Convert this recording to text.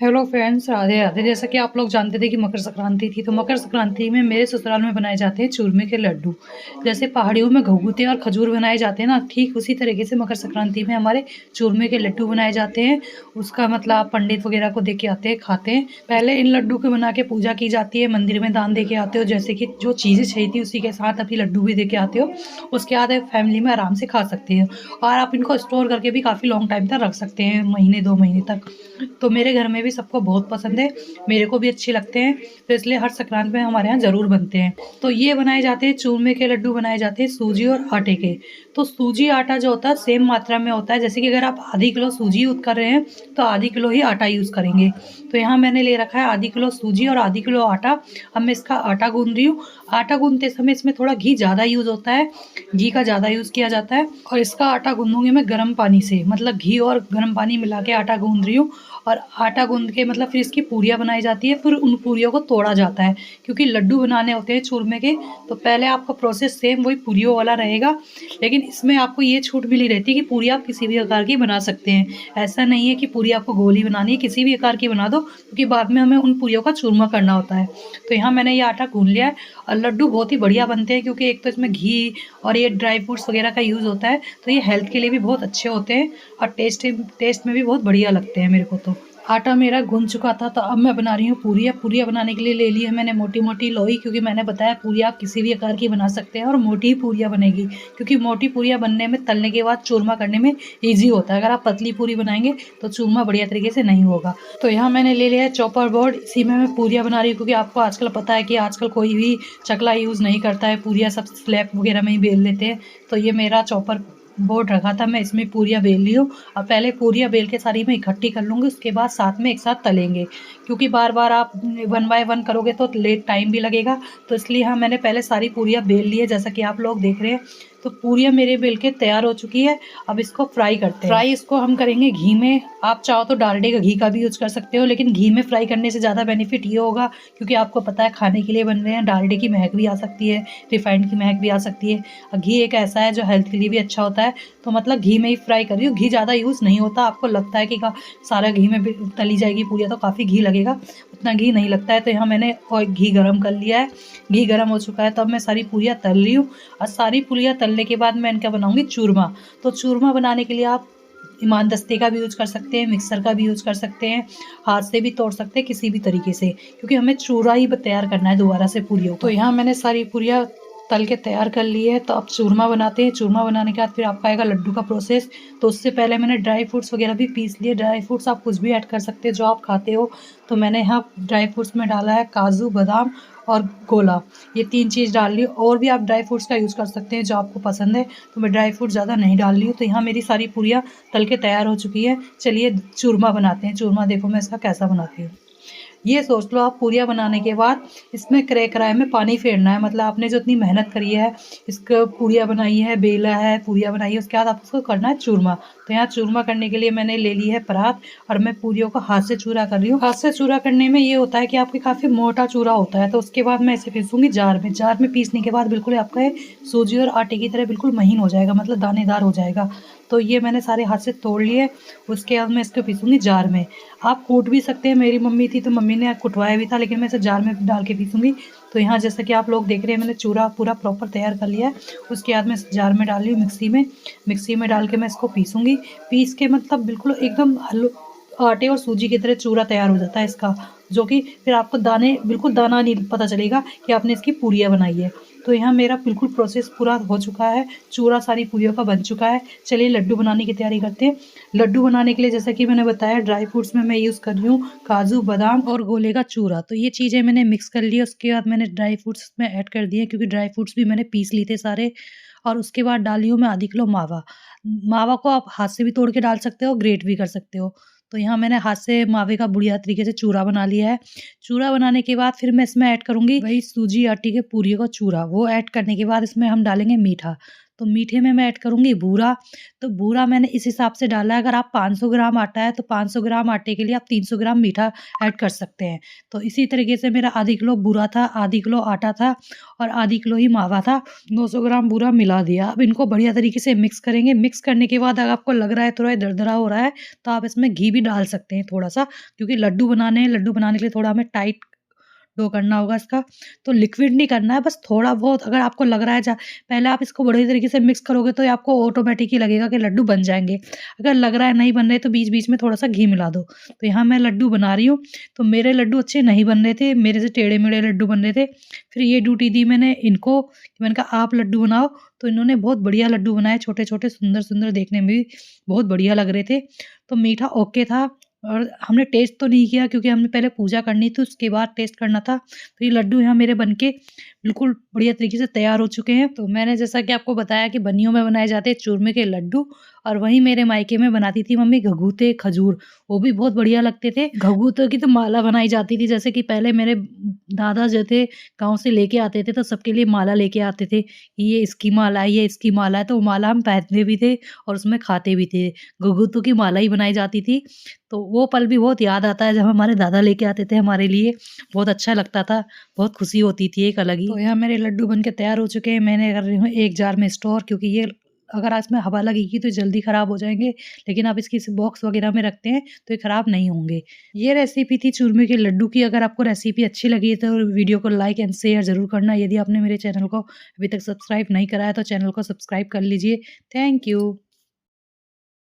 Hello friends, Radhe Radhe. जैसा कि आप लोग जानते थे कि मकर संक्रांति थी, तो मकर संक्रांति में मेरे ससुराल में बनाए जाते हैं चूरमे के लड्डू। जैसे पहाड़ियों में घुघुते और खजूर बनाए जाते हैं ना, ठीक उसी तरीके से मकर संक्रांति में हमारे चूरमे के लड्डू बनाए जाते हैं। उसका मतलब आप पंडित वगैरह को दे के आते हैं, खाते हैं। पहले इन लड्डू को बना के पूजा की जाती है, मंदिर में दान दे के आते हो। जैसे कि जो चीज़ें चाहिए थी उसी के साथ अभी लड्डू भी दे के आते हो। उसके बाद आप फैमिली में आराम से खा सकते हैं, और आप इनको स्टोर करके भी काफ़ी लॉन्ग टाइम तक रख सकते हैं, महीने 2 महीने तक। तो मेरे घर में भी सबको बहुत पसंद है, मेरे को भी अच्छे लगते हैं, तो इसलिए हर संक्रांत में हमारे यहाँ ज़रूर बनते हैं। तो ये बनाए जाते हैं, चूरमे के लड्डू बनाए जाते हैं सूजी और आटे के। तो सूजी आटा जो होता है सेम मात्रा में होता है। जैसे कि अगर आप आधी किलो सूजी यूज़ कर रहे हैं तो आधी किलो ही आटा यूज़ करेंगे। तो यहाँ मैंने ले रखा है आधी किलो सूजी और आधी किलो आटा। अब मैं इसका आटा गूंद रही हूँ। आटा गूंदते समय इसमें थोड़ा घी ज़्यादा यूज़ होता है, घी का ज़्यादा यूज़ किया जाता है। और इसका आटा गूंदूंगी मैं गर्म पानी से, मतलब घी और गर्म पानी मिला के आटा गूंद रही हूँ। और आटा गूंद के मतलब फिर इसकी पूरियाँ बनाई जाती है, फिर उन पूरियों को तोड़ा जाता है, क्योंकि लड्डू बनाने होते हैं चूरमे के। तो पहले आपका प्रोसेस सेम वही पूरियों वाला रहेगा, लेकिन इसमें आपको ये छूट मिली रहती है कि पूरी आप किसी भी आकार की बना सकते हैं। ऐसा नहीं है कि पूरी आपको गोली बनानी है, किसी भी आकार की बना दो, क्योंकि बाद में हमें उन पूरियों का चूरमा करना होता है। तो यहाँ मैंने ये आटा गूंद लिया है, और लड्डू बहुत ही बढ़िया बनते हैं, क्योंकि एक तो इसमें घी और ये ड्राई फ्रूट्स वगैरह का यूज़ होता है, तो ये हेल्थ के लिए भी बहुत अच्छे होते हैं, और टेस्ट में भी बहुत बढ़िया लगते हैं मेरे को। तो आटा मेरा गूंद चुका था, तो अब मैं बना रही हूँ पूरियाँ। पूरियाँ बनाने के लिए ले ली है मैंने मोटी मोटी लोई, क्योंकि मैंने बताया पूरियाँ आप किसी भी आकार की बना सकते हैं, और मोटी ही पूरियाँ बनेगी, क्योंकि मोटी पूरियाँ बनने में, तलने के बाद चूरमा करने में ईजी होता है। अगर आप पतली पूरी बनाएंगे तो चूरमा बढ़िया तरीके से नहीं होगा। तो यहाँ मैंने ले लिया है चॉपर बोर्ड, इसी में मैं पूरियाँ बना रही हूँ, क्योंकि आपको आजकल पता है कि आजकल कोई भी चकला यूज़ नहीं करता है, पूरियाँ सब स्लैब वगैरह में ही बेल लेते हैं। तो ये मेरा चॉपर बोर्ड रखा था, मैं इसमें पूरियाँ बेल ली हूँ। अब पहले पूरियाँ बेल के सारी मैं इकट्ठी कर लूँगी, उसके बाद साथ में एक साथ तलेंगे, क्योंकि बार बार आप 1 बाय 1 करोगे तो लेट टाइम भी लगेगा। तो इसलिए हाँ, मैंने पहले सारी पूरियाँ बेल ली है, जैसा कि आप लोग देख रहे हैं। तो पूरियाँ मेरे बेल के तैयार हो चुकी है। अब इसको फ्राई करते हैं। फ्राई इसको हम करेंगे घी में। आप चाहो तो डालडे का घी का भी यूज़ कर सकते हो, लेकिन घी में फ्राई करने से ज़्यादा बेनिफिट ये होगा, क्योंकि आपको पता है खाने के लिए बन रहे हैं, डालडे की महक भी आ सकती है, रिफाइंड की महक भी आ सकती है। और घी एक ऐसा है जो हेल्थ के लिए भी अच्छा होता है, तो मतलब घी में ही फ्राई कर रही हूँ। घी ज़्यादा यूज़ नहीं होता, आपको लगता है कि सारा घी में तली जाएगी पूरियाँ तो काफ़ी घी लगेगा, उतना घी नहीं लगता है। तो यहाँ मैंने और घी गरम कर लिया है, घी गरम हो चुका है, तो अब मैं सारी पूरियाँ तल रही हूँ। और सारी पूरियाँ तलने के बाद मैं इनका बनाऊँगी चूरमा। तो चूरमा बनाने के लिए आप इमामदस्ते का भी यूज़ कर सकते हैं, मिक्सर का भी यूज़ कर सकते हैं, हाथ से भी तोड़ सकते हैं, किसी भी तरीके से, क्योंकि हमें चूरा ही तैयार करना है दोबारा से पूरियों को। तो यहाँ मैंने सारी पूरियाँ तल के तैयार कर ली है। तो अब चूरमा बनाते हैं। चूरमा बनाने के बाद फिर आपका आएगा लड्डू का प्रोसेस। तो उससे पहले मैंने ड्राई फ्रूट्स वगैरह भी पीस लिए। ड्राई फ्रूट्स आप कुछ भी ऐड कर सकते हैं जो आप खाते हो। तो मैंने यहाँ ड्राई फ्रूट्स में डाला है काजू, बादाम और गोला, ये 3 चीज़ डाल ली। और भी आप ड्राई फ्रूट्स का यूज़ कर सकते हैं जो आपको पसंद है, तो मैं ड्राई फ्रूट ज़्यादा नहीं डाल रही हूँ। तो यहाँ मेरी सारी पूरियाँ तल के तैयार हो चुकी है। चलिए चूरमा बनाते हैं। चूरमा देखो मैं इसका कैसा बनाती हूँ। ये सोच लो आप पूरियाँ बनाने के बाद इसमें कराही में पानी फेरना है, मतलब आपने जो इतनी मेहनत करी है, इसको पूरियाँ बनाई है, बेला है, पूरियाँ बनाई है, उसके बाद आप उसको करना है चूरमा। तो यहाँ चूरमा करने के लिए मैंने ले ली है परात, और मैं पूरियों को हाथ से चूरा कर रही हूँ। हाथ से चूरा करने में ये होता है कि आपकी काफ़ी मोटा चूरा होता है। तो उसके बाद मैं इसे पीसूँगी जार में। जार में पीसने के बाद बिल्कुल आपका ये सूजी और आटे की तरह बिल्कुल महीन हो जाएगा, मतलब दानेदार हो जाएगा। तो ये मैंने सारे हाथ से तोड़ लिए। उसके बाद मैं इसको पीसूँगी जार में। आप कूट भी सकते हैं, मेरी मम्मी थी तो मम्मी ने कुटवाया भी था, लेकिन मैं इसे जार में डाल के पीसूँगी। तो यहाँ जैसा कि आप लोग देख रहे हैं, मैंने चूरा पूरा प्रॉपर तैयार कर लिया है। उसके बाद मैं इस जार में डाल रही हूँ मिक्सी में। मिक्सी में डाल के मैं इसको पीसूँगी। पीस के मतलब बिल्कुल एकदम आटे और सूजी की तरह चूरा तैयार हो जाता है इसका, जो कि फिर आपको दाने, बिल्कुल दाना नहीं पता चलेगा कि आपने इसकी पूरियाँ बनाई है। तो यहाँ मेरा बिल्कुल प्रोसेस पूरा हो चुका है, चूरा सारी पूरियों का बन चुका है। चलिए लड्डू बनाने की तैयारी करते हैं। लड्डू बनाने के लिए जैसा कि मैंने बताया, ड्राई फ्रूट्स में मैं यूज़ कर रही हूँ काजू, बादाम और गोले का चूरा। तो ये चीज़ें मैंने मिक्स कर ली। उसके बाद मैंने ड्राई फ्रूट्स में ऐड कर दिए, क्योंकि ड्राई फ्रूट्स भी मैंने पीस लिए थे सारे। और उसके बाद डाली हूँ मैं आधी किलो मावा। मावा को आप हाथ से भी तोड़ के डाल सकते हो, ग्रेट भी कर सकते हो। तो यहाँ मैंने हाथ से मावे का बढ़िया तरीके से चूरा बना लिया है। चूरा बनाने के बाद फिर मैं इसमें ऐड करूँगी वही सूजी आटे के पूरियों का चूरा। वो ऐड करने के बाद इसमें हम डालेंगे मीठा। तो मीठे में मैं ऐड करूँगी बूरा। तो बूरा मैंने इस हिसाब से डाला है, अगर आप 500 ग्राम आटा है तो 500 ग्राम आटे के लिए आप 300 ग्राम मीठा ऐड कर सकते हैं। तो इसी तरीके से मेरा आधी किलो बूरा था, आधी किलो आटा था और आधी किलो ही मावा था। 200 ग्राम बूरा मिला दिया। अब इनको बढ़िया तरीके से मिक्स करेंगे। मिक्स करने के बाद अगर आपको लग रहा है थोड़ा ये दरदरा हो रहा है, तो आप इसमें घी भी डाल सकते हैं थोड़ा-सा, क्योंकि लड्डू बनाने हैं, लड्डू बनाने के लिए थोड़ा हमें टाइट डो करना होगा इसका। तो लिक्विड नहीं करना है, बस थोड़ा बहुत अगर आपको लग रहा है पहले आप इसको बढ़िया तरीके से मिक्स करोगे तो ये आपको ऑटोमेटिक ही लगेगा कि लड्डू बन जाएँगे। अगर लग रहा है नहीं बन रहे तो बीच-बीच में थोड़ा-सा घी मिला दो। तो यहाँ मैं लड्डू बना रही हूँ, तो मेरे लड्डू अच्छे नहीं बन रहे थे, मेरे से टेढ़े-मेढ़े लड्डू बन रहे थे। फिर ये ड्यूटी दी मैंने इनको कि मैंने कहा आप लड्डू बनाओ, तो इन्होंने बहुत बढ़िया लड्डू बनाए, छोटे-छोटे, सुंदर-सुंदर, देखने में भी बहुत बढ़िया लग रहे थे। तो मीठा ओके था और हमने टेस्ट तो नहीं किया क्योंकि हमने पहले पूजा करनी थी, उसके बाद टेस्ट करना था। तो ये लड्डू यहाँ मेरे बनके बिल्कुल बढ़िया तरीके से तैयार हो चुके हैं। तो मैंने जैसा कि आपको बताया कि बनियों में बनाए जाते हैं चूरमे के लड्डू, और वहीं मेरे मायके में बनाती थी मम्मी घगूते खजूर, वो भी बहुत बढ़िया लगते थे। घगूतों की तो माला बनाई जाती थी, जैसे कि पहले मेरे दादा जो थे गाँव से लेके आते थे, तो सबके लिए माला लेके आते थे कि ये इसकी माला है, ये इसकी माला है, तो वो माला हम पहनते भी थे और उसमें खाते भी थे। घुघुतों की माला ही बनाई जाती थी। तो वो पल भी बहुत याद आता है जब हमारे दादा लेके आते थे हमारे लिए, बहुत अच्छा लगता था, बहुत खुशी होती थी एक अलग ही। तो यहाँ मेरे लड्डू बन के तैयार हो चुके हैं, मैंने कर रही हूँ एक जार में स्टोर, क्योंकि ये अगर आज में हवा लगेगी तो जल्दी ख़राब हो जाएँगे, लेकिन आप इसकी बॉक्स वग़ैरह में रखते हैं तो ये ख़राब नहीं होंगे। ये रेसिपी थी चूरमे के लड्डू की। अगर आपको रेसिपी अच्छी लगी है तो वीडियो को लाइक एंड शेयर ज़रूर करना। यदि आपने मेरे चैनल को अभी तक सब्सक्राइब नहीं करा है तो चैनल को सब्सक्राइब कर लीजिए। Thank you.